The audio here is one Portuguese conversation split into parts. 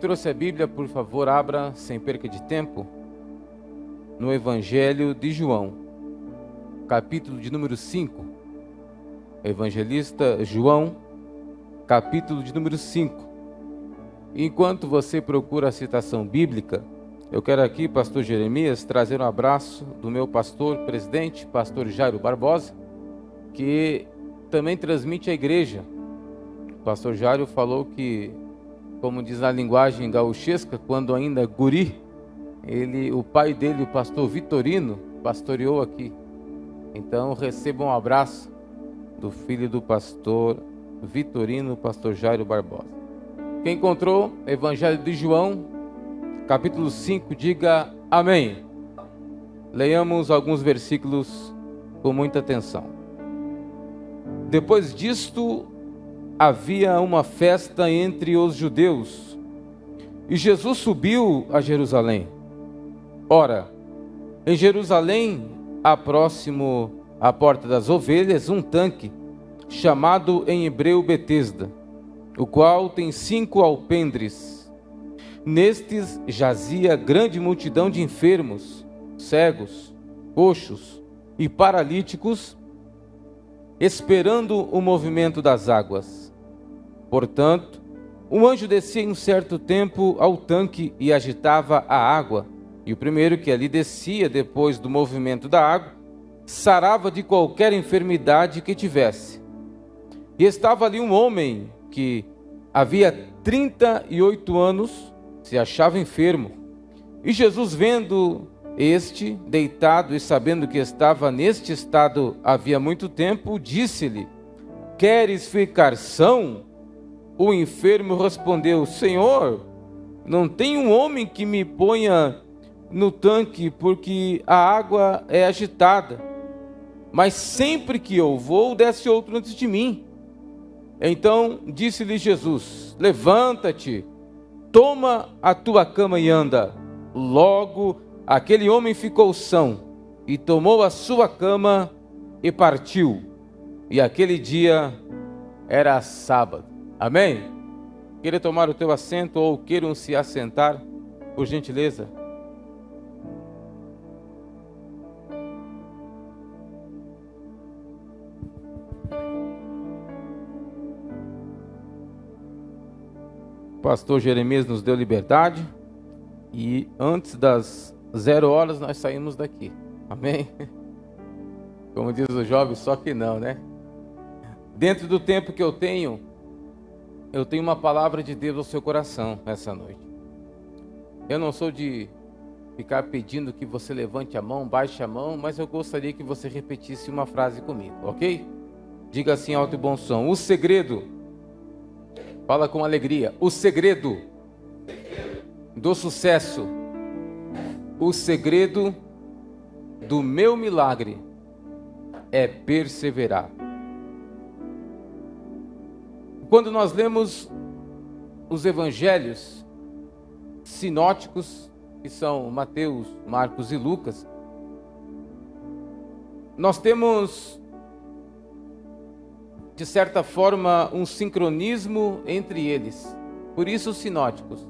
trouxe a Bíblia, por favor, abra, sem perca de tempo, no Evangelho de João, capítulo de número 5. Evangelista João, capítulo de número 5. Enquanto você procura a citação bíblica, eu quero aqui, pastor Jeremias, trazer um abraço do meu pastor presidente, pastor Jairo Barbosa, que também transmite a igreja. O pastor Jairo falou que, como diz na linguagem gauchesca, quando ainda guri, o pai dele, o pastor Vitorino, pastoreou aqui. Então receba um abraço do filho do pastor Vitorino, pastor Jairo Barbosa. Quem encontrou Evangelho de João, capítulo 5, diga amém. Leiamos alguns versículos com muita atenção. Depois disto, havia uma festa entre os judeus, e Jesus subiu a Jerusalém. Ora, em Jerusalém, próximo à porta das ovelhas, um tanque, chamado em hebreu Betesda, o qual tem 5 alpendres. Nestes jazia grande multidão de enfermos, cegos, coxos e paralíticos, esperando o movimento das águas. Portanto, um anjo descia em um certo tempo ao tanque e agitava a água, e o primeiro que ali descia depois do movimento da água, sarava de qualquer enfermidade que tivesse. E estava ali um homem que havia 38 anos, se achava enfermo. E Jesus, vendo este deitado e sabendo que estava neste estado havia muito tempo, disse-lhe: queres ficar são? O enfermo respondeu: Senhor, não tem um homem que me ponha no tanque, porque a água é agitada, mas sempre que eu vou, desce outro antes de mim. Então disse-lhe Jesus: levanta-te, toma a tua cama e anda. Logo aquele homem ficou são, e tomou a sua cama e partiu. E aquele dia era sábado. Amém? Queira tomar o teu assento ou queiram se assentar, por gentileza? O pastor Jeremias nos deu liberdade e antes das 0 horas nós saímos daqui. Amém? Como diz o jovem, só que não, né? Dentro do tempo que eu tenho uma palavra de Deus ao seu coração essa noite. Eu não sou de ficar pedindo que você levante a mão, baixe a mão, mas eu gostaria que você repetisse uma frase comigo, ok? Diga assim alto e bom som: o segredo, fala com alegria, o segredo do sucesso, o segredo do meu milagre é perseverar. Quando nós lemos os evangelhos sinóticos, que são Mateus, Marcos e Lucas, nós temos, de certa forma, um sincronismo entre eles. Por isso os sinóticos,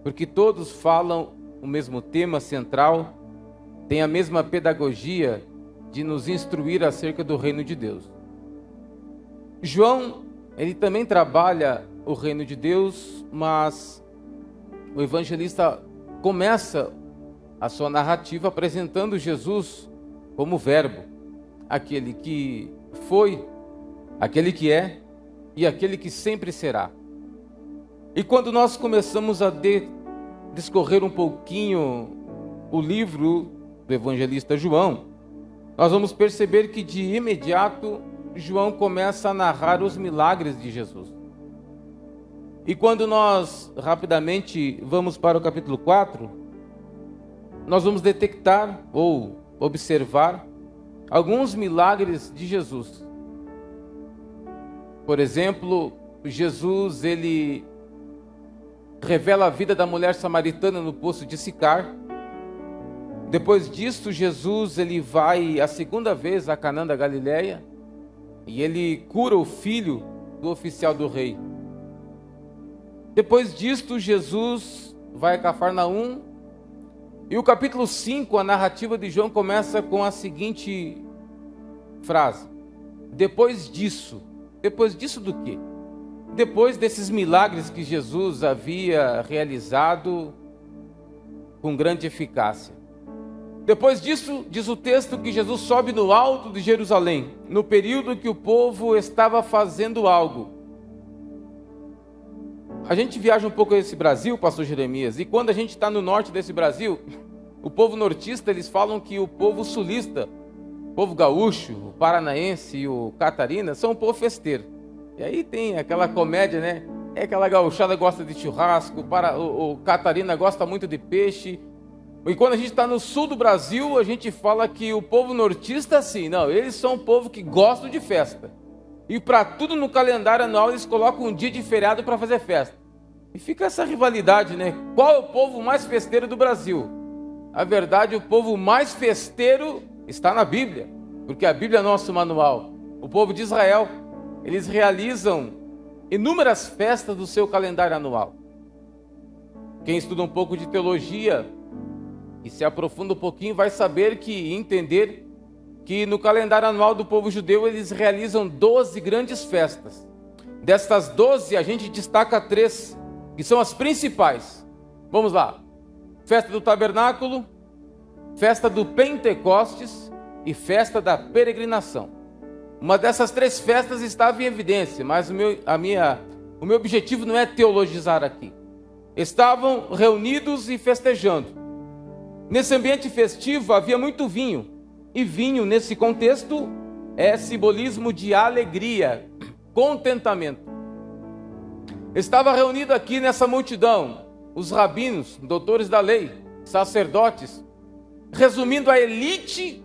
porque todos falam o mesmo tema central, têm a mesma pedagogia de nos instruir acerca do reino de Deus. João, ele também trabalha o reino de Deus, mas o evangelista começa a sua narrativa apresentando Jesus como verbo, aquele que foi, aquele que é e aquele que sempre será. E quando nós começamos a discorrer um pouquinho o livro do evangelista João, nós vamos perceber que de imediato João começa a narrar os milagres de Jesus. E quando nós rapidamente vamos para o capítulo 4, nós vamos detectar ou observar alguns milagres de Jesus. Por exemplo, Jesus, ele revela a vida da mulher samaritana no poço de Sicar. Depois disso, Jesus, ele vai a segunda vez a Canaã da Galileia e ele cura o filho do oficial do rei. Depois disto, Jesus vai a Cafarnaum. E o capítulo 5, a narrativa de João começa com a seguinte frase: depois disso do quê? Depois desses milagres que Jesus havia realizado com grande eficácia. Depois disso, diz o texto que Jesus sobe no alto de Jerusalém, no período que o povo estava fazendo algo. A gente viaja um pouco esse Brasil, pastor Jeremias, e quando a gente está no norte desse Brasil, o povo nortista, eles falam que o povo sulista, o povo gaúcho, o paranaense e o catarina, são um povo festeiro. E aí tem aquela comédia, né? É aquela gauchada gosta de churrasco, o catarina gosta muito de peixe. E quando a gente está no sul do Brasil, a gente fala que o povo nortista, assim, não, eles são um povo que gosta de festa. E para tudo no calendário anual, eles colocam um dia de feriado para fazer festa. E fica essa rivalidade, né? Qual é o povo mais festeiro do Brasil? A verdade, o povo mais festeiro está na Bíblia, porque a Bíblia é nosso manual. O povo de Israel, eles realizam inúmeras festas do seu calendário anual. Quem estuda um pouco de teologia e se aprofunda um pouquinho vai saber que, entender que no calendário anual do povo judeu eles realizam 12 grandes festas. Destas 12 a gente destaca 3, que são as principais. Vamos lá: festa do tabernáculo, festa do Pentecostes e festa da peregrinação. Uma dessas 3 festas estava em evidência, mas o meu objetivo não é teologizar aqui. Estavam reunidos e festejando. Nesse ambiente festivo havia muito vinho. E vinho, nesse contexto, é simbolismo de alegria, contentamento. Estava reunido aqui nessa multidão os rabinos, doutores da lei, sacerdotes. Resumindo, a elite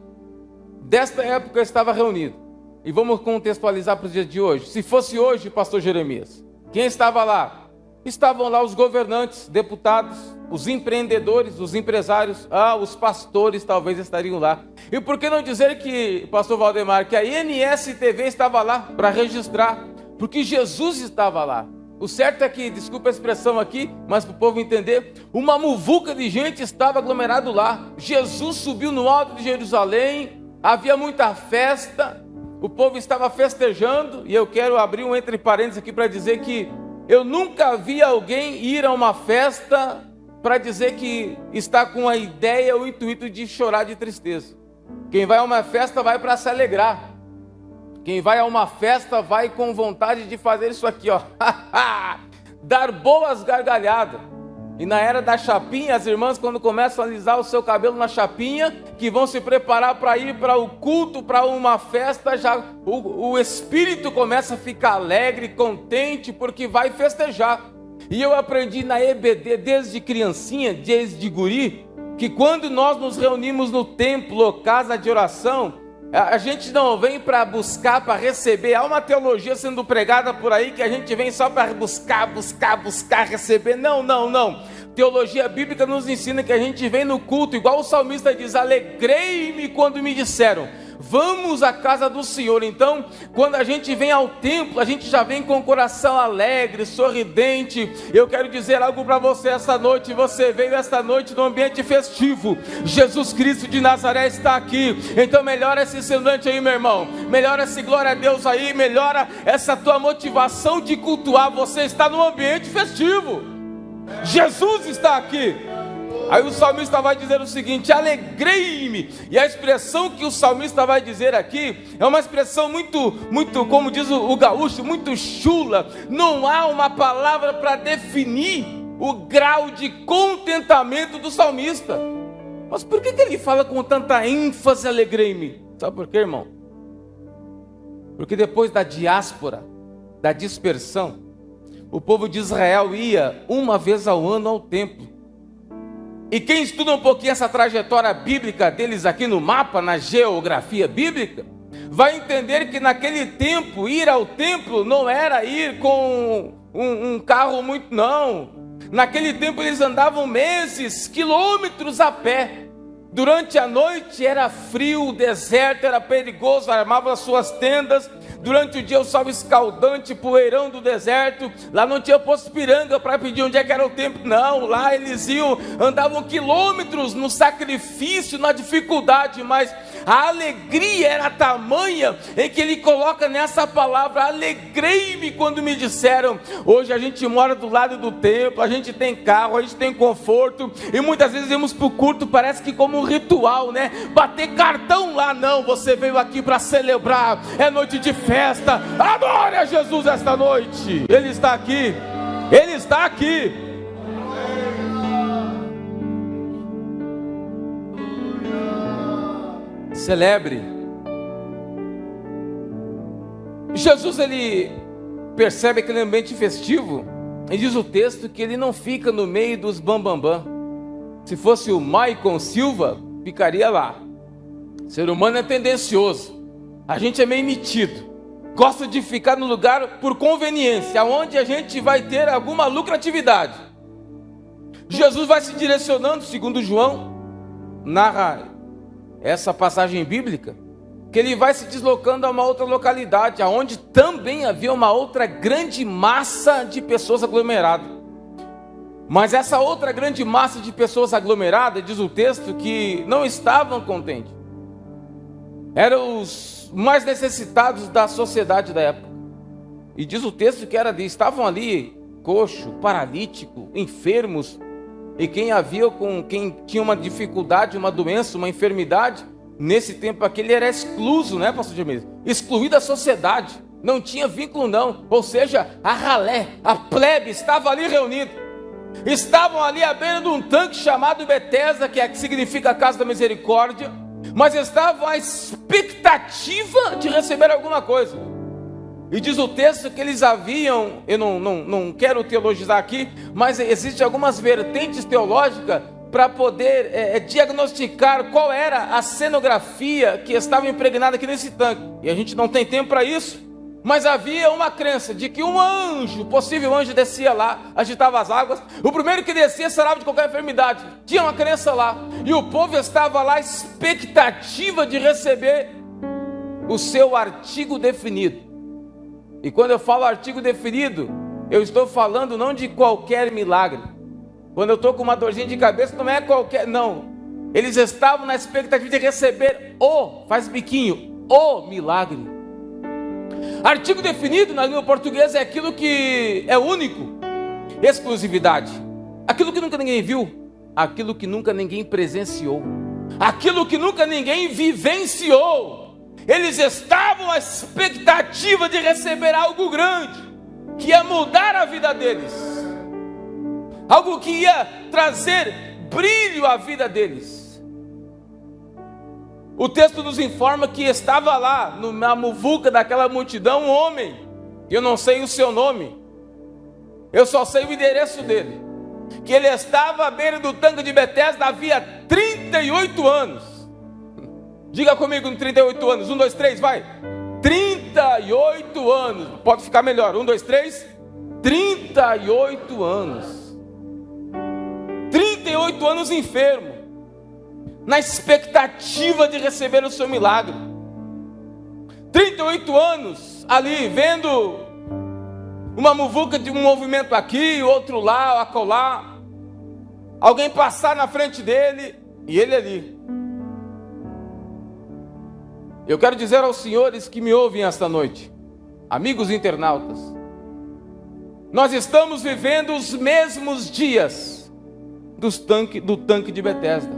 desta época estava reunida. E vamos contextualizar para os dias de hoje. Se fosse hoje, pastor Jeremias, quem estava lá? Estavam lá os governantes, deputados, os empreendedores, os empresários, os pastores talvez estariam lá. E por que não dizer que, pastor Valdemar, que a NSTV estava lá para registrar, porque Jesus estava lá. O certo é que, desculpa a expressão aqui, mas para o povo entender, uma muvuca de gente estava aglomerado lá. Jesus subiu no alto de Jerusalém, havia muita festa, o povo estava festejando, e eu quero abrir um entre parênteses aqui para dizer que eu nunca vi alguém ir a uma festa para dizer que está com a ideia ou o intuito de chorar de tristeza. Quem vai a uma festa vai para se alegrar. Quem vai a uma festa vai com vontade de fazer isso aqui, ó. Dar boas gargalhadas. E na era da chapinha, as irmãs, quando começam a alisar o seu cabelo na chapinha, que vão se preparar para ir para o culto, para uma festa, já o espírito começa a ficar alegre, contente, porque vai festejar. E eu aprendi na EBD, desde criancinha, desde guri, que quando nós nos reunimos no templo ou casa de oração, a gente não vem para buscar, para receber. Há uma teologia sendo pregada por aí que a gente vem só para buscar, receber. Não. Teologia bíblica nos ensina que a gente vem no culto, igual o salmista diz: alegrei-me quando me disseram, vamos à casa do Senhor. Então, quando a gente vem ao templo, a gente já vem com o coração alegre, sorridente. Eu quero dizer algo para você esta noite. Você veio esta noite no ambiente festivo. Jesus Cristo de Nazaré está aqui. Então melhora esse semblante aí, meu irmão. Melhora esse glória a Deus aí. Melhora essa tua motivação de cultuar. Você está no ambiente festivo. Jesus está aqui. Aí o salmista vai dizer o seguinte: alegrei-me. E a expressão que o salmista vai dizer aqui é uma expressão muito, como diz o gaúcho, muito chula. Não há uma palavra para definir o grau de contentamento do salmista. Mas por que ele fala com tanta ênfase alegrei-me? Sabe por quê, irmão? Porque depois da diáspora, da dispersão, o povo de Israel ia uma vez ao ano ao templo. E quem estuda um pouquinho essa trajetória bíblica deles aqui no mapa, na geografia bíblica, vai entender que naquele tempo, ir ao templo não era ir com um carro muito, não. Naquele tempo eles andavam meses, quilômetros a pé. Durante a noite era frio, o deserto era perigoso, armavam as suas tendas. Durante o dia o sol escaldante, poeirão do deserto. Lá não tinha posto piranga para pedir onde é que era o templo. Não, lá eles andavam quilômetros no sacrifício, na dificuldade. Mas a alegria era tamanha em que ele coloca nessa palavra: alegrei-me quando me disseram. Hoje a gente mora do lado do templo, a gente tem carro, a gente tem conforto. E muitas vezes vamos para o culto, parece que como um ritual, né? Bater cartão lá, não. Você veio aqui para celebrar, é noite de festa. Adore a Jesus esta noite. Ele está aqui. Ele está aqui. Celebre. Jesus, ele percebe aquele ambiente festivo, e diz o texto que ele não fica no meio dos bambambam. Se fosse o Maicon Silva, ficaria lá. O ser humano é tendencioso, a gente é meio metido, gosta de ficar no lugar por conveniência, onde a gente vai ter alguma lucratividade. Jesus vai se direcionando, segundo João narra essa passagem bíblica, que ele vai se deslocando a uma outra localidade, aonde também havia uma outra grande massa de pessoas aglomeradas. Mas essa outra grande massa de pessoas aglomeradas, diz o texto, que não estavam contentes. Eram os mais necessitados da sociedade da época. E diz o texto que estavam ali coxo, paralítico, enfermos. E quem tinha uma dificuldade, uma doença, uma enfermidade, nesse tempo aquele era excluso, né, pastor James? Excluído da sociedade, não tinha vínculo não. Ou seja, a ralé, a plebe estava ali reunida. Estavam ali à beira de um tanque chamado Betesda, que significa a casa da misericórdia, mas estavam à expectativa de receber alguma coisa. E diz o texto que eles haviam, eu não quero teologizar aqui, mas existem algumas vertentes teológicas para poder diagnosticar qual era a cenografia que estava impregnada aqui nesse tanque. E a gente não tem tempo para isso, mas havia uma crença de que um anjo, possível anjo, descia lá, agitava as águas. O primeiro que descia sarava de qualquer enfermidade. Tinha uma crença lá, e o povo estava lá, expectativa de receber o seu artigo definido. E quando eu falo artigo definido, eu estou falando não de qualquer milagre. Quando eu estou com uma dorzinha de cabeça, não é qualquer, não. Eles estavam na expectativa de receber faz biquinho, o milagre. Artigo definido na língua portuguesa é aquilo que é único, exclusividade. Aquilo que nunca ninguém viu, aquilo que nunca ninguém presenciou, aquilo que nunca ninguém vivenciou. Eles estavam à expectativa de receber algo grande, que ia mudar a vida deles, algo que ia trazer brilho à vida deles. O texto nos informa que estava lá, na muvuca daquela multidão, um homem, eu não sei o seu nome, eu só sei o endereço dele, que ele estava à beira do tanque de Betesda havia 38 anos. Diga comigo, 38 anos. 1, 2, 3, vai. 38 anos. Pode ficar melhor. 1, 2, 3. 38 anos. 38 anos enfermo, na expectativa de receber o seu milagre. 38 anos ali, vendo uma muvuca de um movimento aqui, outro lá, acolá. Alguém passar na frente dele e ele ali. Eu quero dizer aos senhores que me ouvem esta noite, amigos internautas, nós estamos vivendo os mesmos dias do tanque de Betesda.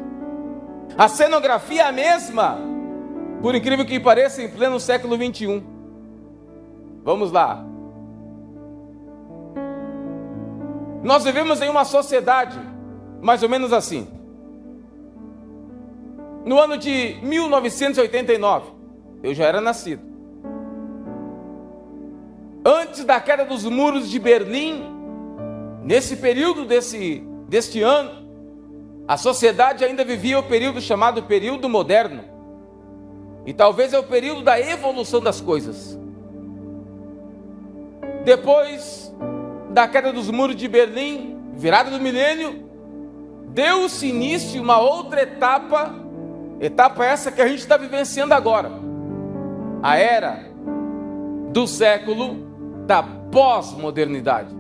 A cenografia é a mesma, por incrível que pareça, em pleno século 21. Vamos lá. Nós vivemos em uma sociedade mais ou menos assim. No ano de 1989, eu já era nascido. Antes da queda dos muros de Berlim, nesse período deste ano, a sociedade ainda vivia o período chamado período moderno. E talvez é o período da evolução das coisas. Depois da queda dos muros de Berlim, virada do milênio, deu-se início a uma outra etapa Etapa essa que a gente está vivenciando agora. A era do século da pós-modernidade.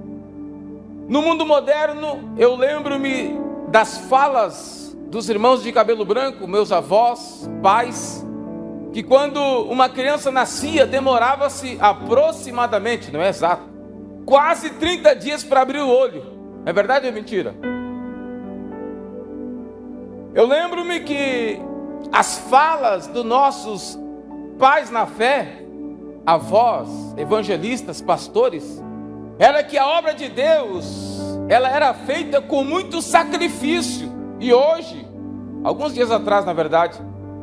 No mundo moderno, eu lembro-me das falas dos irmãos de cabelo branco, meus avós, pais, que quando uma criança nascia, demorava-se aproximadamente, não é exato, quase 30 dias para abrir o olho. É verdade ou é mentira? Eu lembro-me que as falas dos nossos pais na fé, avós, evangelistas, pastores, era que a obra de Deus, ela era feita com muito sacrifício. E hoje, alguns dias atrás, na verdade,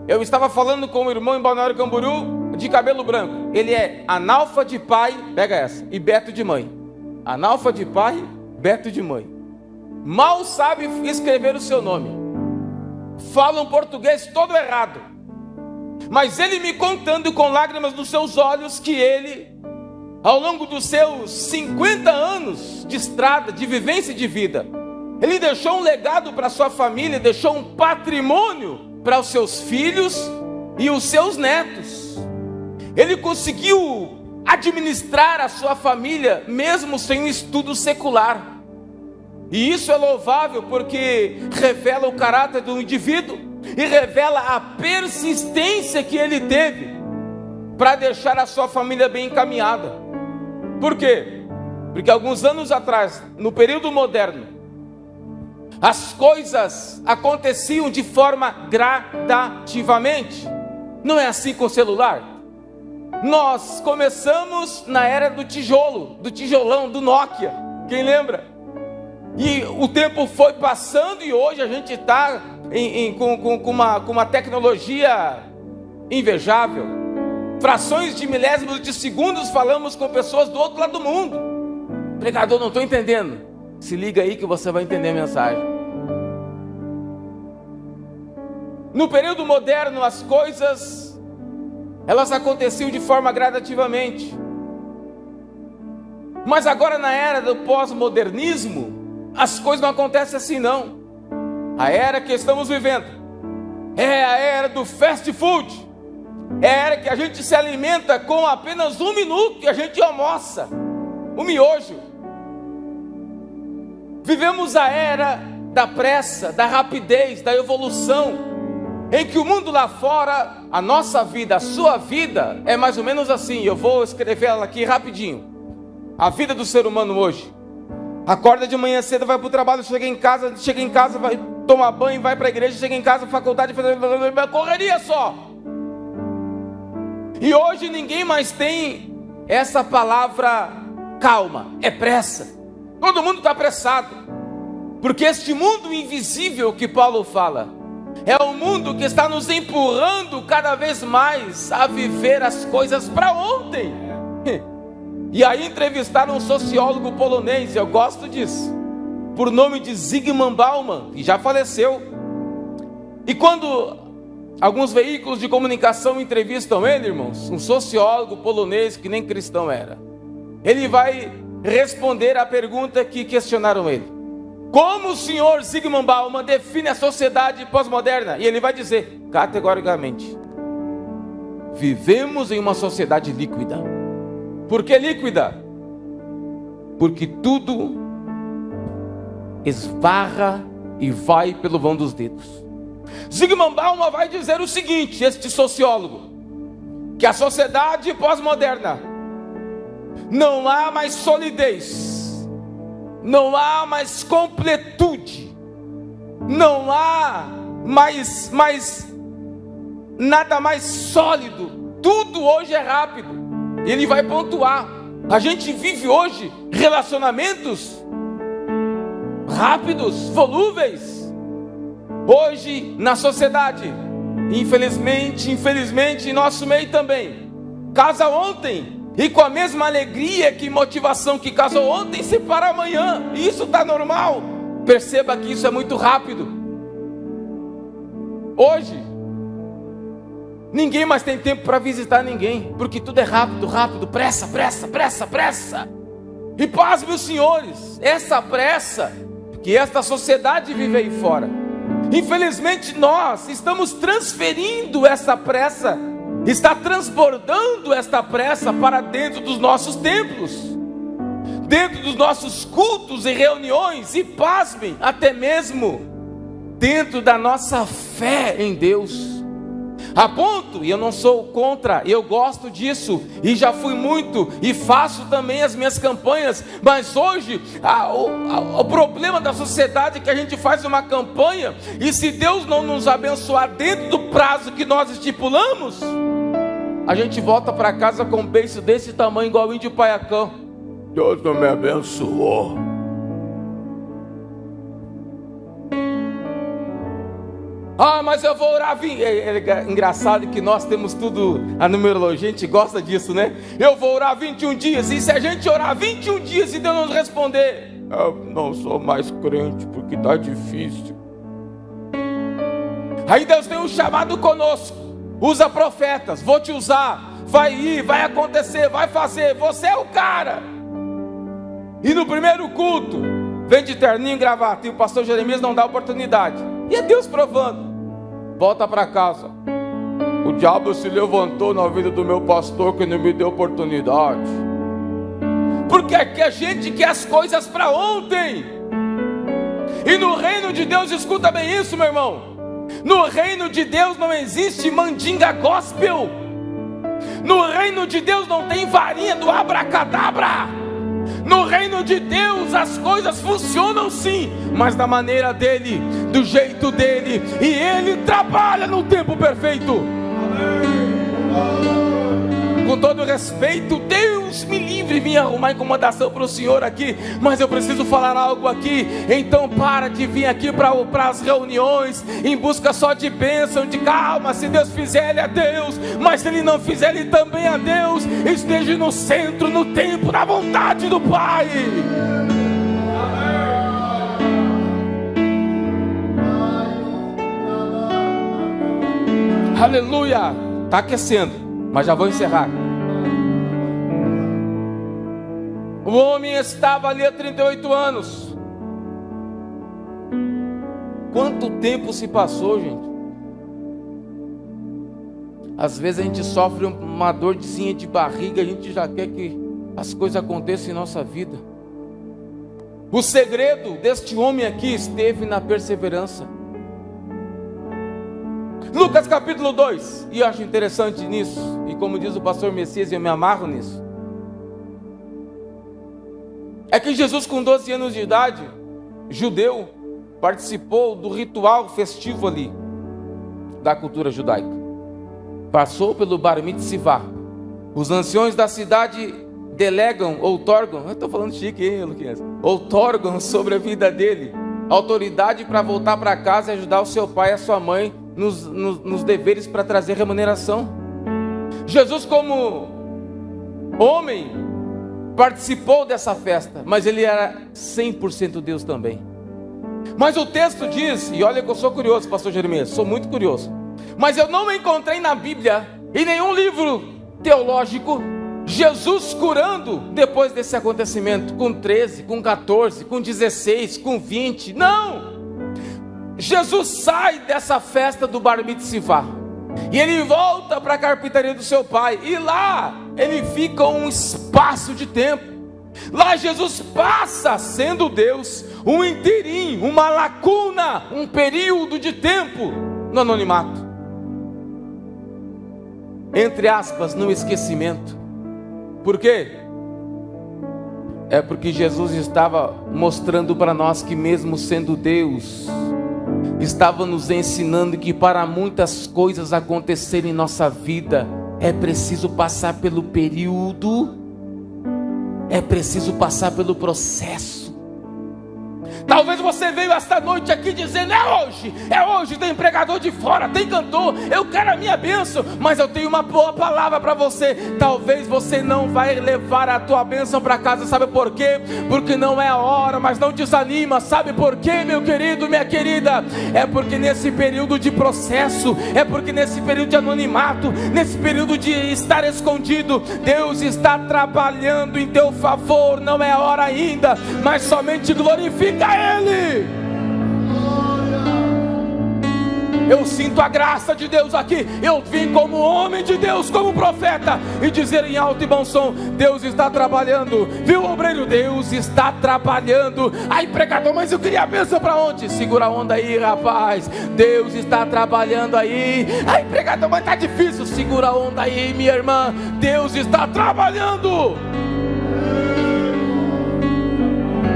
eu estava falando com um irmão em Balneário Camboriú, de cabelo branco. Ele é analfa de pai, pega essa, e beto de mãe. Analfa de pai, beto de mãe. Mal sabe escrever o seu nome. Fala um português todo errado. Mas ele me contando com lágrimas nos seus olhos que ele, ao longo dos seus 50 anos de estrada, de vivência e de vida, ele deixou um legado para sua família, deixou um patrimônio para os seus filhos e os seus netos. Ele conseguiu administrar a sua família mesmo sem um estudo secular. E isso é louvável porque revela o caráter do indivíduo e revela a persistência que ele teve para deixar a sua família bem encaminhada. Por quê? Porque alguns anos atrás, no período moderno, as coisas aconteciam de forma gradativamente. Não é assim com o celular? Nós começamos na era do tijolo, do tijolão, do Nokia. Quem lembra? E o tempo foi passando e hoje a gente está com uma tecnologia invejável. Frações de milésimos de segundos falamos com pessoas do outro lado do mundo. Pregador, não estou entendendo. Se liga aí que você vai entender a mensagem. No período moderno, as coisas, elas aconteciam de forma gradativamente. Mas agora, na era do pós-modernismo, as coisas não acontecem assim não. A era que estamos vivendo é a era do fast food. É a era que a gente se alimenta com apenas 1 minuto e a gente almoça o miojo. Vivemos a era da pressa, da rapidez, da evolução, em que o mundo lá fora, a nossa vida, a sua vida é mais ou menos assim. Eu vou escrever ela aqui rapidinho. A vida do ser humano hoje: acorda de manhã cedo, vai para o trabalho, chega em casa, vai tomar banho, vai para a igreja, chega em casa, faculdade, correria só. E hoje ninguém mais tem essa palavra calma, é pressa. Todo mundo está apressado, porque este mundo invisível que Paulo fala é o mundo que está nos empurrando cada vez mais a viver as coisas para ontem. E aí entrevistaram um sociólogo polonês, eu gosto disso, por nome de Zygmunt Bauman, que já faleceu. E quando alguns veículos de comunicação entrevistam ele, irmãos, um sociólogo polonês que nem cristão era, ele vai responder a pergunta que questionaram ele: como o senhor Zygmunt Bauman define a sociedade pós-moderna? E ele vai dizer categoricamente: vivemos em uma sociedade líquida. Por que líquida? Porque tudo esbarra e vai pelo vão dos dedos. Zygmunt Bauman vai dizer o seguinte, este sociólogo, que a sociedade pós-moderna não há mais solidez, não há mais completude, não há mais nada mais sólido, tudo hoje é rápido. Ele vai pontuar: a gente vive hoje relacionamentos rápidos, volúveis. Hoje na sociedade, infelizmente em nosso meio também, casa ontem e com a mesma alegria e motivação que casou ontem, separa amanhã. E isso está normal. Perceba que isso é muito rápido. Hoje ninguém mais tem tempo para visitar ninguém, porque tudo é rápido, pressa. E paz, meus senhores, essa pressa que esta sociedade vive aí fora Infelizmente nós estamos transferindo essa pressa, está transbordando esta pressa para dentro dos nossos templos, dentro dos nossos cultos e reuniões, e pasmem, até mesmo dentro da nossa fé em Deus. A ponto, e eu não sou contra, eu gosto disso, e já fui muito, e faço também as minhas campanhas, mas hoje, o problema da sociedade é que a gente faz uma campanha, e se Deus não nos abençoar dentro do prazo que nós estipulamos, a gente volta para casa com um beijo desse tamanho, igual o índio paiacão. Deus não me abençoou. Mas eu vou orar 20. É engraçado que nós temos tudo, a numerologia, a gente gosta disso, né? Eu vou orar 21 dias, e se a gente orar 21 dias e Deus não responder, eu não sou mais crente porque está difícil. Aí Deus tem um chamado conosco, usa profetas, vou te usar, vai ir, vai acontecer, vai fazer, você é o cara. E no primeiro culto, vem de terninho e gravata, e o pastor Jeremias não dá oportunidade, e é Deus provando. Volta para casa. O diabo se levantou na vida do meu pastor que não me deu oportunidade. Porque aqui a gente quer as coisas para ontem. E no reino de Deus, escuta bem isso, meu irmão. No reino de Deus não existe mandinga gospel. No reino de Deus não tem varinha do abracadabra. No reino de Deus as coisas funcionam sim, mas da maneira dele, do jeito dele, e ele trabalha no tempo perfeito. Com todo respeito, Deus me livre de vir arrumar incomodação para o senhor aqui, mas eu preciso falar algo aqui. Então para de vir aqui para as reuniões em busca só de bênção, de calma. Se Deus fizer, ele é Deus, mas se ele não fizer, ele também é Deus. Esteja no centro, no tempo, na vontade do Pai. Aleluia. Está aquecendo, mas já vou encerrar. O homem estava ali há 38 anos. Quanto tempo se passou, gente? Às vezes a gente sofre uma dorzinha de barriga, a gente já quer que as coisas aconteçam em nossa vida. O segredo deste homem aqui esteve na perseverança. Lucas capítulo 2, e eu acho interessante nisso, e como diz o pastor Messias, eu me amarro nisso, é que Jesus, com 12 anos de idade, judeu, participou do ritual festivo ali, da cultura judaica. Passou pelo bar mitzvah. Os anciões da cidade delegam, outorgam, eu estou falando chique, hein, Luquinhas? Outorgam sobre a vida dele autoridade para voltar para casa e ajudar o seu pai e a sua mãe nos deveres para trazer remuneração. Jesus, como homem, participou dessa festa, mas ele era 100% Deus também. Mas o texto diz, e olha que eu sou curioso, pastor Jeremias, sou muito curioso, mas eu não encontrei na Bíblia, em nenhum livro teológico, Jesus curando depois desse acontecimento, com 13, com 14, com 16, com 20, não! Jesus sai dessa festa do bar mitzvah, e ele volta para a carpintaria do seu pai, e lá ele fica um espaço de tempo. Lá Jesus passa, sendo Deus, um inteirinho, uma lacuna, um período de tempo no anonimato, entre aspas, no esquecimento. Por quê? É porque Jesus estava mostrando para nós que, mesmo sendo Deus, estava nos ensinando que para muitas coisas acontecerem em nossa vida, é preciso passar pelo período, é preciso passar pelo processo. Talvez você veio esta noite aqui dizendo: é hoje, tem pregador de fora, tem cantor, eu quero a minha bênção, mas eu tenho uma boa palavra para você. Talvez você não vai levar a tua bênção para casa, sabe por quê? Porque não é a hora, mas não desanima, sabe por quê, meu querido, minha querida? É porque nesse período de processo, é porque nesse período de anonimato, nesse período de estar escondido, Deus está trabalhando em teu favor. Não é a hora ainda, mas somente glorifica Ele. Eu sinto a graça de Deus aqui. Eu vim como homem de Deus, como profeta, e dizer em alto e bom som: Deus está trabalhando. Viu, obreiro? Deus está trabalhando. Aí, pregador, mas eu queria a bênção para onde? Segura a onda aí, rapaz. Deus está trabalhando aí. Aí, pregador, mas tá difícil. Segura a onda aí, minha irmã. Deus está trabalhando.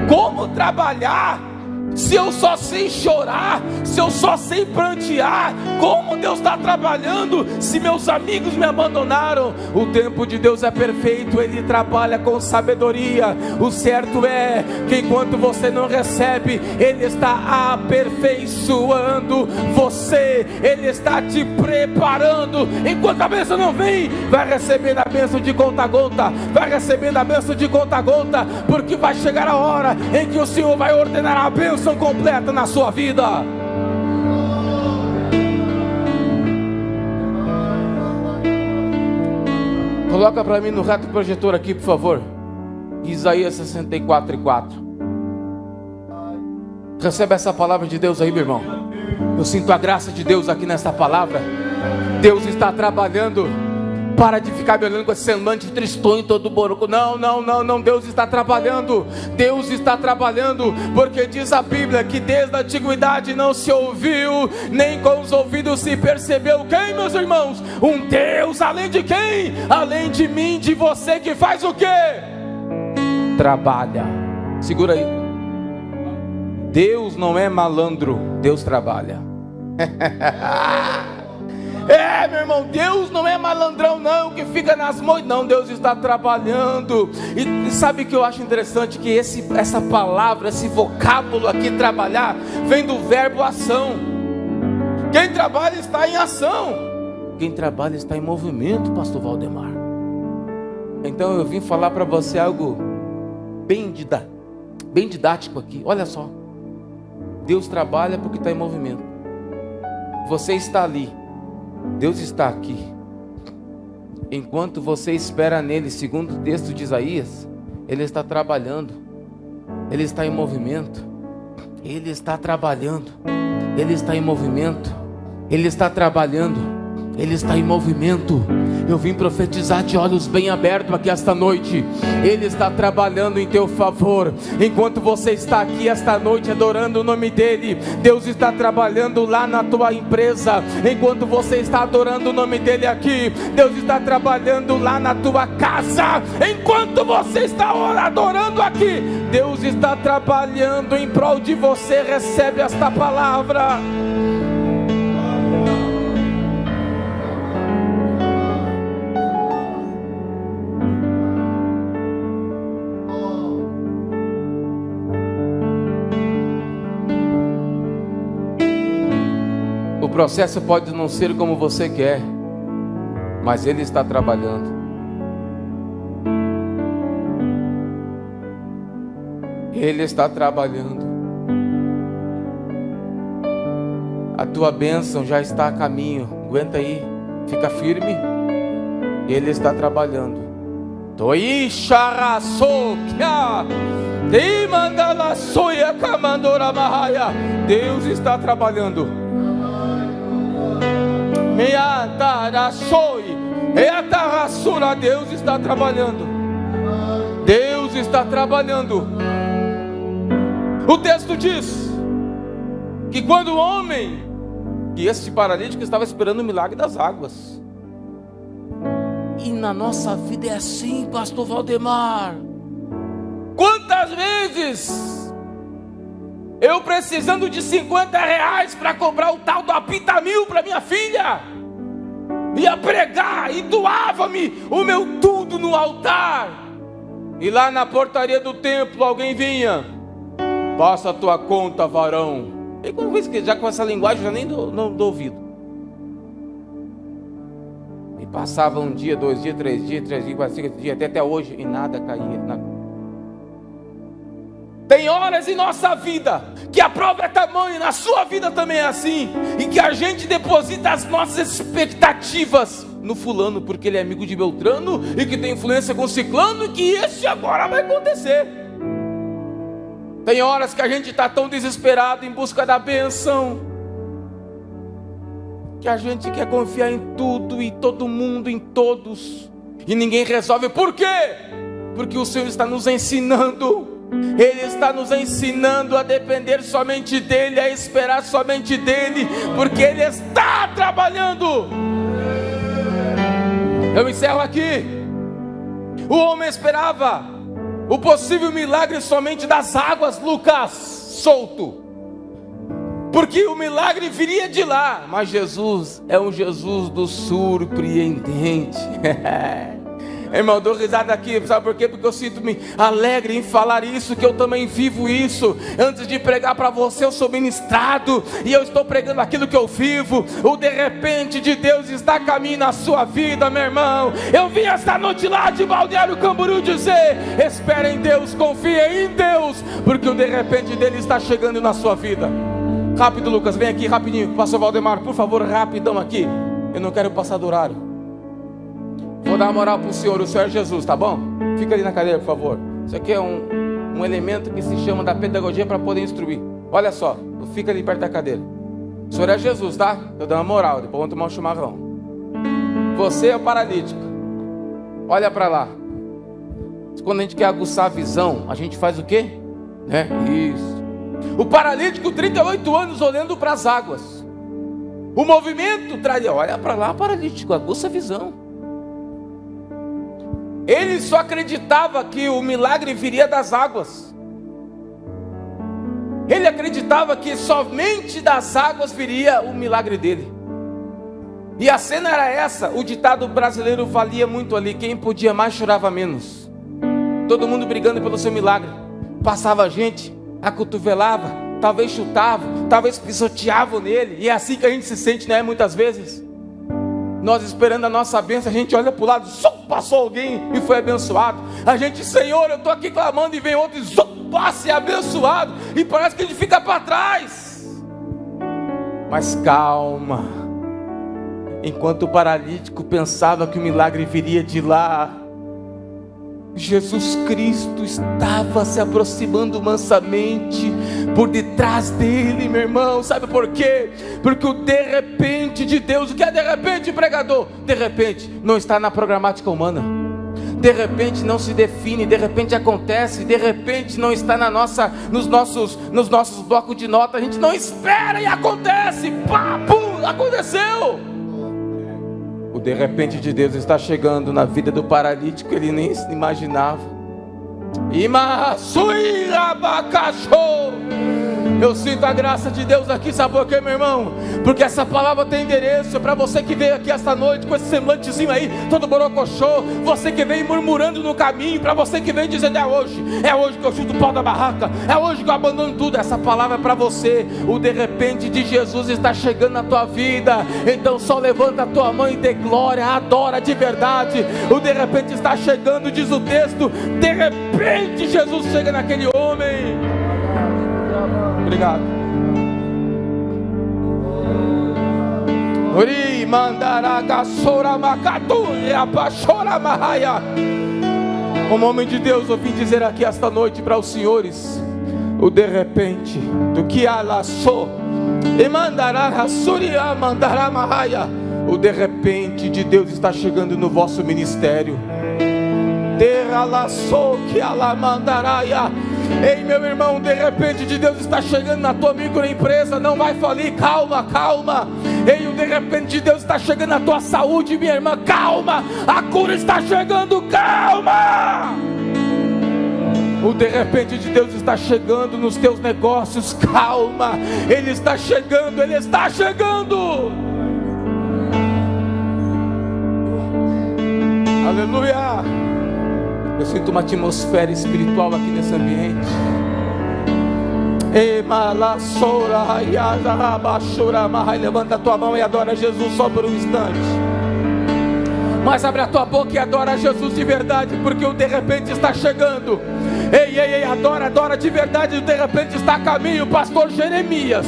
Como trabalhar se eu só sei chorar, se eu só sei prantear? Como Deus está trabalhando se meus amigos me abandonaram? O tempo de Deus é perfeito, Ele trabalha com sabedoria. O certo é que enquanto você não recebe, Ele está aperfeiçoando você, Ele está te preparando. Enquanto a bênção não vem, vai recebendo a bênção de conta a conta, vai recebendo a bênção de conta a conta, porque vai chegar a hora em que o Senhor vai ordenar a bênção completa na sua vida. Coloca para mim no reto projetor aqui, por favor, Isaías 64:4. Recebe essa palavra de Deus aí, meu irmão. Eu sinto a graça de Deus aqui nessa palavra. Deus está trabalhando. Para de ficar me olhando com esse semblante tristonho todo boroco. Não, Deus está trabalhando. Deus está trabalhando, porque diz a Bíblia que desde a antiguidade não se ouviu, nem com os ouvidos se percebeu. Quem, meus irmãos? Um Deus além de quem? Além de mim, de você, que faz o quê? Trabalha. Segura aí. Deus não é malandro, Deus trabalha. É, meu irmão, Deus não é malandrão não, que fica nas mãos. Não, Deus está trabalhando. E sabe o que eu acho interessante? Que essa palavra, esse vocábulo aqui, trabalhar, vem do verbo ação. Quem trabalha está em ação. Quem trabalha está em movimento, pastor Valdemar. Então eu vim falar para você algo bem didático aqui. Olha só, Deus trabalha porque está em movimento. Você está ali, Deus está aqui. Enquanto você espera nele, segundo o texto de Isaías, Ele está trabalhando, Ele está em movimento, Ele está trabalhando, Ele está em movimento, Ele está trabalhando, Ele está em movimento. Eu vim profetizar de olhos bem abertos aqui esta noite. Ele está trabalhando em teu favor. Enquanto você está aqui esta noite adorando o nome dEle, Deus está trabalhando lá na tua empresa. Enquanto você está adorando o nome dEle aqui, Deus está trabalhando lá na tua casa. Enquanto você está adorando aqui, Deus está trabalhando em prol de você. Recebe esta palavra. O processo pode não ser como você quer, mas Ele está trabalhando. Ele está trabalhando. A tua bênção já está a caminho. Aguenta aí, fica firme. Ele está trabalhando. Toi xaraçokia, te mandala soia camandora marraia. Deus está trabalhando. Deus está trabalhando. Deus está trabalhando. O texto diz que quando o homem, que este paralítico estava esperando o milagre das águas. E na nossa vida é assim, pastor Valdemar. Quantas vezes eu precisando de R$50 para comprar o tal do Apitamil para minha filha, ia pregar e doava-me o meu tudo no altar, e lá na portaria do templo alguém vinha: passa a tua conta, varão. E quando vez que já com essa linguagem eu já nem não dou ouvido. E passava um dia, 2 dias, 3 dias, 4 dias, até hoje, e nada caía, nada. Tem horas em nossa vida que a prova é tamanha, na sua vida também é assim, em que a gente deposita as nossas expectativas no fulano, porque ele é amigo de Beltrano e que tem influência com Ciclano, que esse agora vai acontecer. Tem horas que a gente está tão desesperado em busca da bênção, que a gente quer confiar em tudo e todo mundo, em todos, e ninguém resolve. Por quê? Porque o Senhor está nos ensinando. Ele está nos ensinando a depender somente dEle, a esperar somente dEle, porque Ele está trabalhando. Eu encerro aqui. O homem esperava o possível milagre somente das águas, Lucas, solto, porque o milagre viria de lá. Mas Jesus é um Jesus do surpreendente. Irmão, eu dou risada aqui, sabe por quê? Porque eu sinto-me alegre em falar isso, que eu também vivo isso. Antes de pregar para você, eu sou ministrado, e eu estou pregando aquilo que eu vivo. O de repente de Deus está a caminho na sua vida, meu irmão. Eu vim esta noite lá de Balneário Camboriú dizer: espere em Deus, confie em Deus, porque o de repente dele está chegando na sua vida. Rápido, Lucas, vem aqui rapidinho. Pastor Valdemar, por favor, rapidão aqui. Eu não quero passar do horário. Vou dar uma moral para o Senhor é Jesus, tá bom? Fica ali na cadeira, por favor. Isso aqui é um elemento que se chama da pedagogia para poder instruir. Olha só, fica ali perto da cadeira. O Senhor é Jesus, tá? Eu dou uma moral, depois vamos tomar um chimarrão. Você é o paralítico. Olha para lá. Quando a gente quer aguçar a visão, a gente faz o quê? Né? Isso. O paralítico, 38 anos, olhando para as águas. O movimento traz, olha para lá, paralítico, aguça a visão. Ele só acreditava que o milagre viria das águas. Ele acreditava que somente das águas viria o milagre dele. E a cena era essa. O ditado brasileiro valia muito ali: quem podia mais chorava menos. Todo mundo brigando pelo seu milagre. Passava gente, acotovelava, talvez chutava, talvez pisoteavam nele. E é assim que a gente se sente, né? Muitas vezes nós esperando a nossa bênção, a gente olha para o lado, só passou alguém e foi abençoado. A gente: Senhor, eu estou aqui clamando, e vem outro e só passa e é abençoado. E parece que a gente fica para trás. Mas calma. Enquanto o paralítico pensava que o milagre viria de lá, Jesus Cristo estava se aproximando mansamente por detrás dele, meu irmão. Sabe por quê? Porque o de repente de Deus, o que é de repente, pregador? De repente não está na programática humana. De repente não se define, de repente acontece, de repente não está nos nossos blocos de nota. A gente não espera e acontece. Pá, pum, aconteceu. O de repente de Deus está chegando na vida do paralítico, ele nem se imaginava. Eu sinto a graça de Deus aqui, sabe por quê, meu irmão? Porque essa palavra tem endereço para você que veio aqui esta noite com esse semblantezinho aí, todo borocochô. Você que veio murmurando no caminho, para você que veio dizendo: é hoje que eu chuto o pau da barraca, é hoje que eu abandono tudo. Essa palavra é para você. O de repente de Jesus está chegando na tua vida. Então só levanta a tua mão e dê glória, adora de verdade. O de repente está chegando, diz o texto. De repente Jesus chega naquele homem. Obrigado. Ori mandaraga sora makatu e apachora mahaya. Como homem de Deus, eu vim dizer aqui esta noite para os senhores: o de repente do que alaçou e mandaraga suria mandara mahaya. O de repente de Deus está chegando no vosso ministério. Deralaçou que alamandaraia. Ei, meu irmão, de repente de Deus está chegando na tua microempresa. Não vai falir, calma, calma. Ei, o de repente de Deus está chegando na tua saúde, minha irmã, calma. A cura está chegando, calma. O de repente de Deus está chegando nos teus negócios, calma. Ele está chegando, Ele está chegando. Aleluia. Eu sinto uma atmosfera espiritual aqui nesse ambiente. Levanta a tua mão e adora Jesus só por um instante. Mas abre a tua boca e adora Jesus de verdade, porque o de repente está chegando. Ei, adora de verdade. O de repente está a caminho, pastor Jeremias.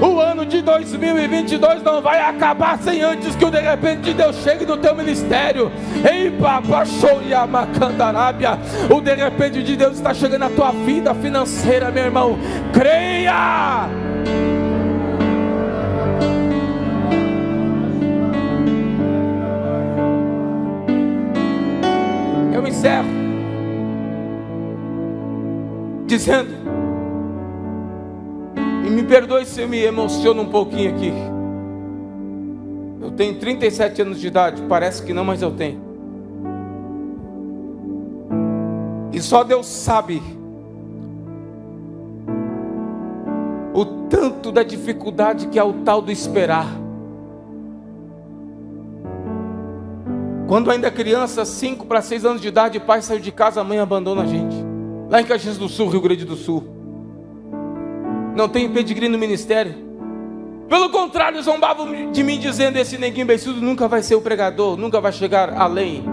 O ano de 2022 não vai acabar sem antes que o de repente de Deus chegue no teu ministério. Ei, papaxoria macandarábia. O de repente de Deus está chegando na tua vida financeira, meu irmão. Creia! dizendo, e me perdoe se eu me emociono um pouquinho aqui, eu tenho 37 anos de idade, parece que não, mas eu tenho, e só Deus sabe o tanto da dificuldade que é o tal do esperar. Quando ainda criança, 5 para 6 anos de idade, o pai saiu de casa, a mãe abandona a gente. Lá em Caxias do Sul, Rio Grande do Sul. Não tenho pedigree no ministério. Pelo contrário, zombavam de mim dizendo, esse neguinho beiçudo nunca vai ser o pregador, nunca vai chegar além.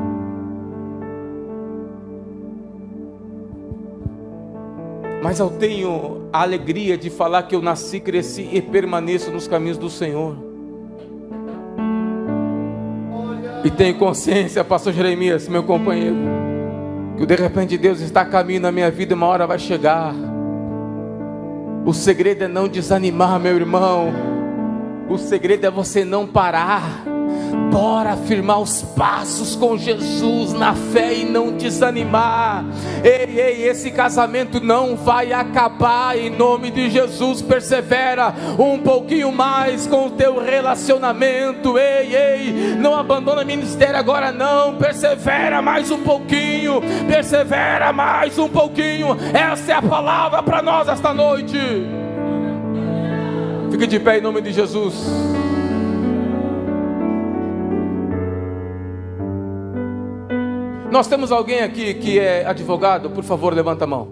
Mas eu tenho a alegria de falar que eu nasci, cresci e permaneço nos caminhos do Senhor. E tenho consciência, pastor Jeremias, meu companheiro, que de repente Deus está a caminho na minha vida e uma hora vai chegar. O segredo é não desanimar, meu irmão. O segredo é você não parar. Bora firmar os passos com Jesus na fé e não desanimar. Ei, esse casamento não vai acabar em nome de Jesus. Persevera um pouquinho mais com o teu relacionamento. Ei, não abandona o ministério agora não. Persevera mais um pouquinho. Persevera mais um pouquinho. Essa é a palavra para nós esta noite. Fique de pé em nome de Jesus. Nós temos alguém aqui que é advogado? Por favor, levanta a mão.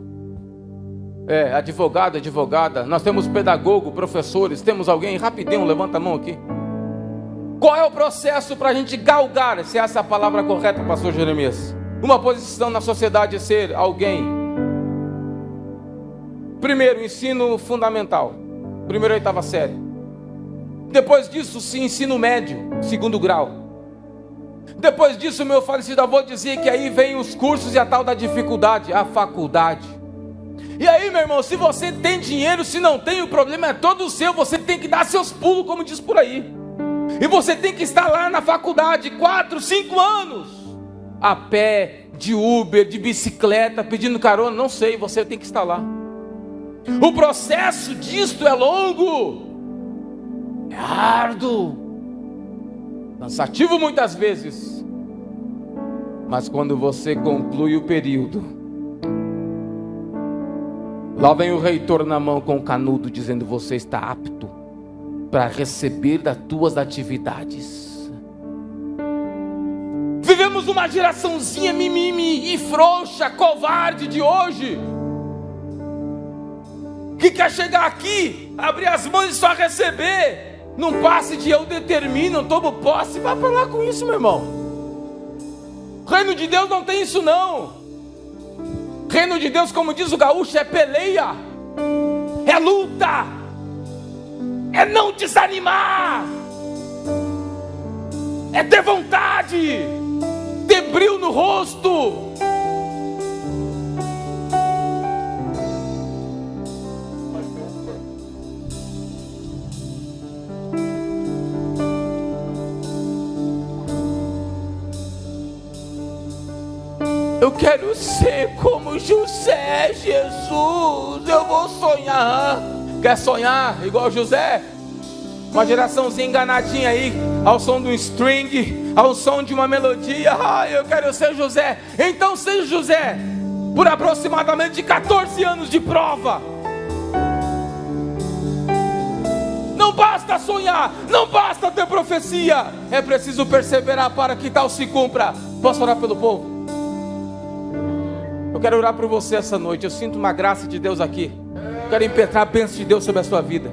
Advogado, advogada. Nós temos pedagogo, professores. Temos alguém? Rapidinho, levanta a mão aqui. Qual é o processo para a gente galgar, se essa é a palavra correta, pastor Jeremias? Uma posição na sociedade, ser alguém. Primeiro, ensino fundamental. Primeiro, 8ª série. Depois disso, ensino médio, 2º grau. Depois disso, meu falecido avô dizia que aí vem os cursos e a tal da dificuldade, a faculdade. E aí, meu irmão, se você tem dinheiro, se não tem, o problema é todo seu. Você tem que dar seus pulos, como diz por aí. E você tem que estar lá na faculdade 4, 5 anos, a pé, de Uber, de bicicleta, pedindo carona, não sei, você tem que estar lá. O processo disto é longo, é árduo, cansativo muitas vezes, mas quando você conclui o período, lá vem o reitor na mão com o canudo dizendo, você está apto para receber das tuas atividades. Vivemos uma geraçãozinha mimimi e frouxa, covarde de hoje, que quer chegar aqui, abrir as mãos e só receber. Não passe de eu determino, eu tomo posse. Vai para lá com isso, meu irmão. Reino de Deus não tem isso não. Reino de Deus, como diz o gaúcho, é peleia, é luta, é não desanimar, é ter vontade, ter brilho no rosto. Eu quero ser como José, Jesus. Eu vou sonhar. Quer sonhar igual José? Uma geraçãozinha enganadinha aí, ao som de um string, ao som de uma melodia. Eu quero ser José. Então seja José, por aproximadamente 14 anos de prova. Não basta sonhar, não basta ter profecia, é preciso perseverar para que tal se cumpra. Posso orar pelo povo? Eu quero orar por você essa noite. Eu sinto uma graça de Deus aqui. Eu quero impetrar a bênção de Deus sobre a sua vida.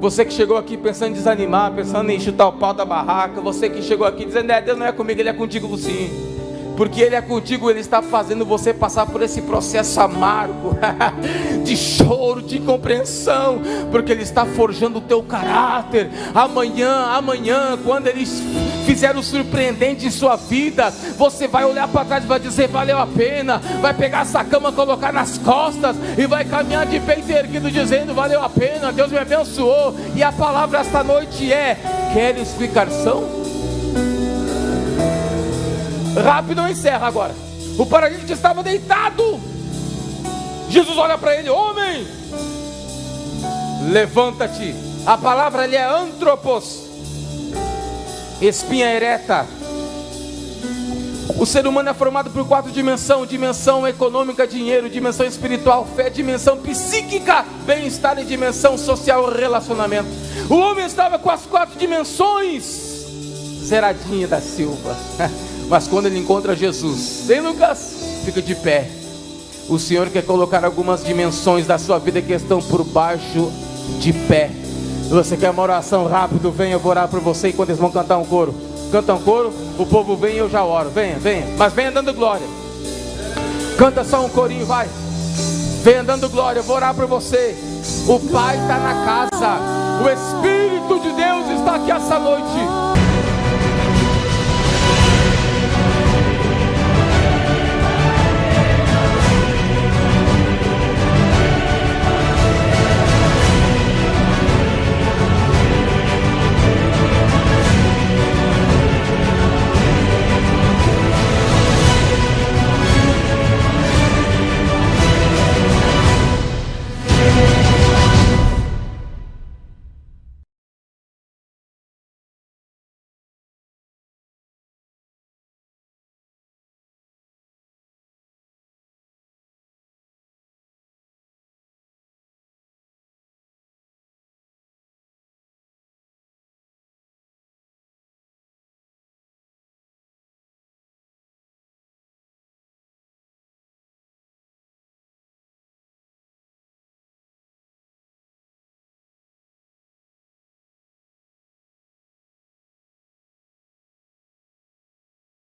Você que chegou aqui pensando em desanimar, pensando em chutar o pau da barraca. Você que chegou aqui dizendo, Deus não é comigo, Ele é contigo sim. Porque Ele é contigo, Ele está fazendo você passar por esse processo amargo de choro, de incompreensão, porque Ele está forjando o teu caráter. Amanhã, quando Ele fizer o surpreendente em sua vida, você vai olhar para trás e vai dizer, valeu a pena. Vai pegar essa cama, colocar nas costas e vai caminhar de peito erguido dizendo, valeu a pena, Deus me abençoou. E a palavra esta noite é, queres ficar são? Rápido, encerra agora. O paralítico estava deitado. Jesus olha para ele: homem, levanta-te. A palavra ali é antropos, espinha ereta. O ser humano é formado por 4 dimensões: dimensão econômica, dinheiro; dimensão espiritual, fé; dimensão psíquica, bem-estar; e dimensão social, relacionamento. O homem estava com as 4 dimensões zeradinha da Silva. Mas quando ele encontra Jesus, ei Lucas, fica de pé. O Senhor quer colocar algumas dimensões da sua vida que estão por baixo de pé. Você quer uma oração rápido? Venha, eu vou orar por você enquanto eles vão cantar um coro. Canta um coro, o povo vem e eu já oro. Venha, venha, mas venha dando glória. Canta só um corinho, vai. Venha dando glória, eu vou orar por você. O Pai está na casa.